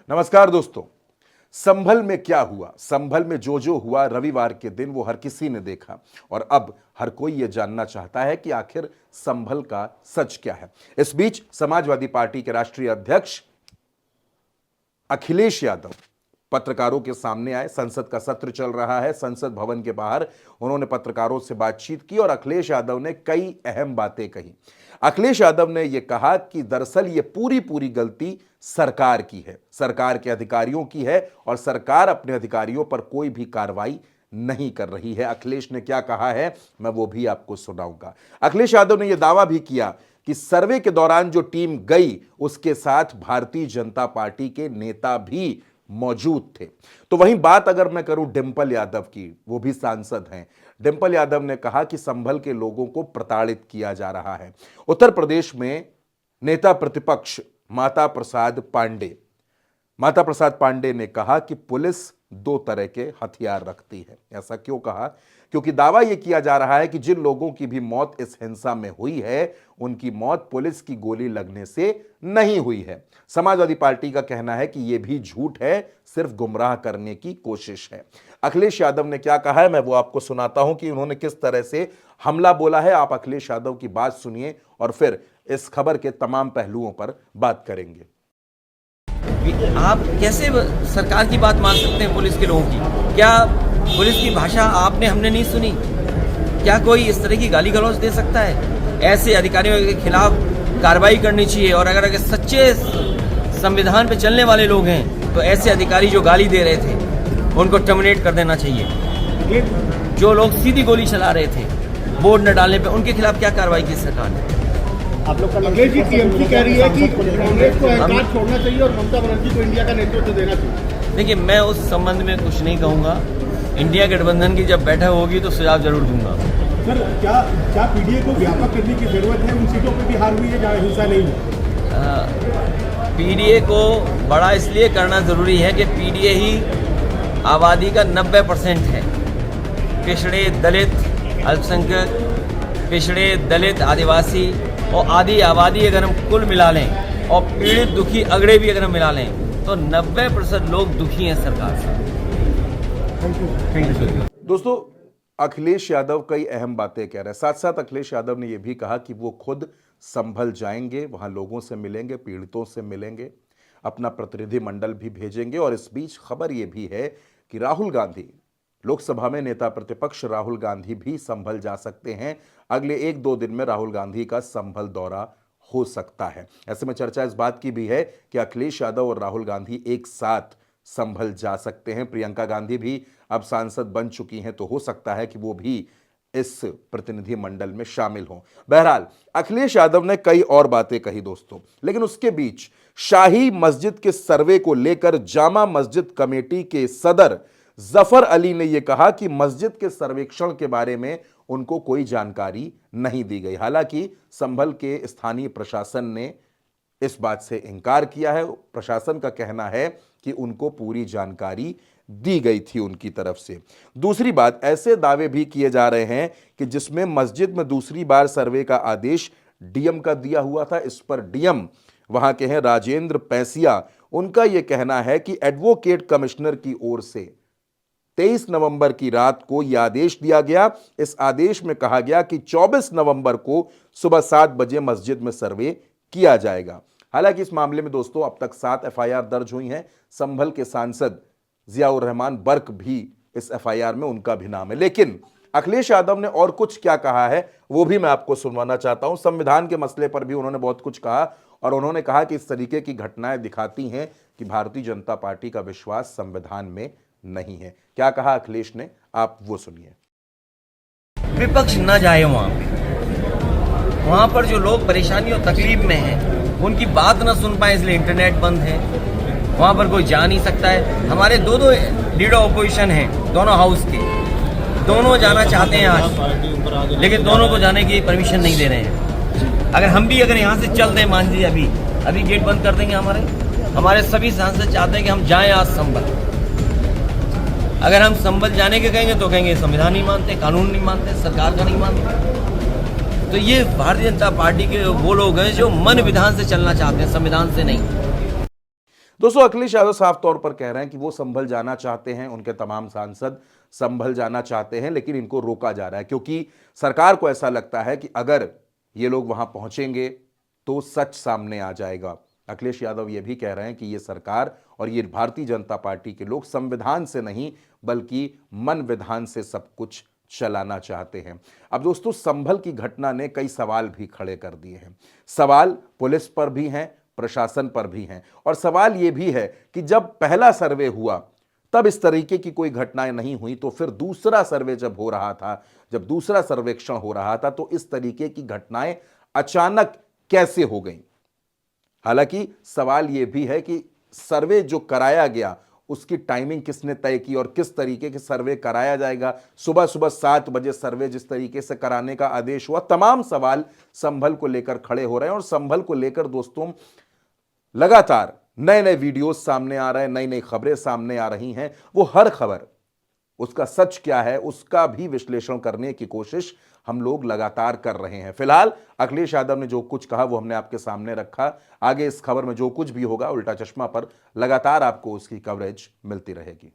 नमस्कार दोस्तों। संभल में क्या हुआ, संभल में जो हुआ रविवार के दिन वो हर किसी ने देखा और अब हर कोई ये जानना चाहता है कि आखिर संभल का सच क्या है। इस बीच समाजवादी पार्टी के राष्ट्रीय अध्यक्ष अखिलेश यादव पत्रकारों के सामने आए। संसद का सत्र चल रहा है, संसद भवन के बाहर उन्होंने पत्रकारों से बातचीत की और अखिलेश यादव ने कई अहम बातें कही। अखिलेश यादव ने यह कहा कि दरअसल ये पूरी गलती सरकार की है, सरकार के अधिकारियों की है और सरकार अपने अधिकारियों पर कोई भी कार्रवाई नहीं कर रही है। अखिलेश ने क्या कहा है मैं वो भी आपको सुनाऊंगा। अखिलेश यादव ने यह दावा भी किया कि सर्वे के दौरान जो टीम गई उसके साथ भारतीय जनता पार्टी के नेता भी मौजूद थे। तो वहीं बात अगर मैं करूं डिंपल यादव की, वो भी सांसद हैं। डिंपल यादव ने कहा कि संभल के लोगों को प्रताड़ित किया जा रहा है। उत्तर प्रदेश में नेता प्रतिपक्ष माता प्रसाद पांडे ने कहा कि पुलिस दो तरह के हथियार रखती है। ऐसा क्यों कहा? क्योंकि दावा यह किया जा रहा है कि जिन लोगों की भी मौत इस हिंसा में हुई है उनकी मौत पुलिस की गोली लगने से नहीं हुई है। समाजवादी पार्टी का कहना है कि यह भी झूठ है, सिर्फ गुमराह करने की कोशिश है। अखिलेश यादव ने क्या कहा है मैं वो आपको सुनाता हूं कि उन्होंने किस तरह से हमला बोला है। आप अखिलेश यादव की बात सुनिए और फिर इस खबर के तमाम पहलुओं पर बात करेंगे। आप कैसे सरकार की बात मान सकते हैं पुलिस के लोगों की? क्या पुलिस की भाषा हमने नहीं सुनी? क्या कोई इस तरह की गाली गलौज दे सकता है? ऐसे अधिकारियों के खिलाफ कार्रवाई करनी चाहिए और अगर सच्चे संविधान पे चलने वाले लोग हैं तो ऐसे अधिकारी जो गाली दे रहे थे उनको टर्मिनेट कर देना चाहिए। जो लोग सीधी गोली चला रहे थे बोर्ड न डालने पे, उनके खिलाफ क्या कार्रवाई की सरकार ने? आप लोग अखिलेश जी टीएमसी कह रही है कि कांग्रेस को अहंकार छोड़ना चाहिए और ममता बनर्जी को इंडिया का नेतृत्व देना चाहिए। देखिए, मैं उस संबंध में कुछ नहीं कहूँगा। इंडिया गठबंधन की जब बैठक होगी तो सुझाव जरूर दूंगा। सर, क्या पीडीए को व्यापक करने की जरूरत है उन सीटों पर भी हार हुई है जहाँ हिंसा नहीं है? पीडीए को बड़ा इसलिए करना जरूरी है कि पीडीए ही आबादी का 90% है। पिछड़े, दलित, अल्पसंख्यक, पिछड़े, दलित, आदिवासी और आधी आबादी अगर हम कुल मिला लें और पीड़ित, दुखी, अगड़े भी अगर हम मिला लें तो 90% लोग दुखी हैं सरकार से। दोस्तों, अखिलेश यादव कई अहम बातें कह रहे हैं। साथ साथ अखिलेश यादव ने यह भी कहा कि वो खुद संभल जाएंगे, वहां लोगों से मिलेंगे, पीड़ितों से मिलेंगे, अपना प्रतिनिधिमंडल भी भेजेंगे। और इस बीच खबर यह भी है कि राहुल गांधी, लोकसभा में नेता प्रतिपक्ष राहुल गांधी भी संभल जा सकते हैं। अगले 1-2 दिन में राहुल गांधी का संभल दौरा हो सकता है। ऐसे में चर्चा इस बात की भी है कि अखिलेश यादव और राहुल गांधी एक साथ संभल जा सकते हैं। प्रियंका गांधी भी अब सांसद बन चुकी हैं तो हो सकता है कि वो भी इस प्रतिनिधि मंडल में शामिल हों। बहरहाल अखिलेश यादव ने कई और बातें कही दोस्तों, लेकिन उसके बीच शाही मस्जिद के सर्वे को लेकर जामा मस्जिद कमेटी के सदर जफर अली ने यह कहा कि मस्जिद के सर्वेक्षण के बारे में उनको कोई जानकारी नहीं दी गई। हालांकि संभल के स्थानीय प्रशासन ने इस बात से इनकार किया है। प्रशासन का कहना है कि उनको पूरी जानकारी दी गई थी उनकी तरफ से। दूसरी बात, ऐसे दावे भी किए जा रहे हैं कि जिसमें मस्जिद में दूसरी बार सर्वे का आदेश डीएम का दिया हुआ था। इस पर डीएम वहां के हैं राजेंद्र पैसिया, उनका यह कहना है कि एडवोकेट कमिश्नर की ओर से 23 नवंबर की रात को यह आदेश दिया गया। इस आदेश में कहा गया कि 24 नवंबर को सुबह 7 बजे मस्जिद में सर्वे किया जाएगा। हालांकि इस मामले में दोस्तों अब तक 7 एफआईआर दर्ज हुई हैं। संभल के सांसद जियाउर रहमान बर्क भी इस एफआईआर में उनका भी नाम है। लेकिन अखिलेश यादव ने और कुछ क्या कहा है वो भी मैं आपको सुनवाना चाहता हूं। संविधान के मसले पर भी उन्होंने बहुत कुछ कहा और उन्होंने कहा कि इस तरीके की घटनाएं दिखाती हैं कि भारतीय जनता पार्टी का विश्वास संविधान में नहीं है। क्या कहा अखिलेश ने, आप वो सुनिए। विपक्ष न जाए वहां पर जो लोग परेशानी और तकलीफ में हैं उनकी बात न सुन पाए, इसलिए इंटरनेट बंद है, वहां पर कोई जा नहीं सकता है। हमारे दो लीडर ऑपोजिशन हैं दोनों हाउस के, दोनों जाना चाहते हैं आज, लेकिन दोनों को जाने की परमिशन नहीं दे रहे हैं। अगर यहाँ से चलते हैं, मान लीजिए अभी गेट बंद कर देंगे हमारे सभी सांसद चाहते हैं कि हम जाएं आज संभल। अगर हम संभल जाने के कहेंगे तो कहेंगे संविधान नहीं मानते, कानून नहीं मानते, सरकार का नहीं मानते। तो ये भारतीय जनता पार्टी के वो लोग हैं जो मन विधान से चलना चाहते हैं, संविधान से नहीं। दोस्तों, अखिलेश यादव साफ तौर पर कह रहे हैं कि वो संभल जाना चाहते हैं, उनके तमाम सांसद संभल जाना चाहते हैं, लेकिन इनको रोका जा रहा है क्योंकि सरकार को ऐसा लगता है कि अगर ये लोग वहां पहुंचेंगे तो सच सामने आ जाएगा। अखिलेश यादव ये भी कह रहे हैं कि ये सरकार और ये भारतीय जनता पार्टी के लोग संविधान से नहीं बल्कि मन विधान से सब कुछ चलाना चाहते हैं। अब दोस्तों, संभल की घटना ने कई सवाल भी खड़े कर दिए हैं। सवाल पुलिस पर भी हैं, प्रशासन पर भी हैं, और सवाल यह भी है कि जब पहला सर्वे हुआ तब इस तरीके की कोई घटनाएं नहीं हुई, तो फिर दूसरा सर्वे जब हो रहा था, जब दूसरा सर्वेक्षण हो रहा था, तो इस तरीके की घटनाएं अचानक कैसे हो गई। हालांकि सवाल यह भी है कि सर्वे जो कराया गया उसकी टाइमिंग किसने तय की और किस तरीके के सर्वे कराया जाएगा। सुबह सुबह 7 बजे सर्वे जिस तरीके से कराने का आदेश हुआ, तमाम सवाल संभल को लेकर खड़े हो रहे हैं। और संभल को लेकर दोस्तों लगातार नए नए वीडियोस सामने आ रहे हैं, नई नई खबरें सामने आ रही हैं। वो हर खबर, उसका सच क्या है, उसका भी विश्लेषण करने की कोशिश हम लोग लगातार कर रहे हैं। फिलहाल अखिलेश यादव ने जो कुछ कहा वो हमने आपके सामने रखा। आगे इस खबर में जो कुछ भी होगा, उल्टा चश्मा पर लगातार आपको उसकी कवरेज मिलती रहेगी।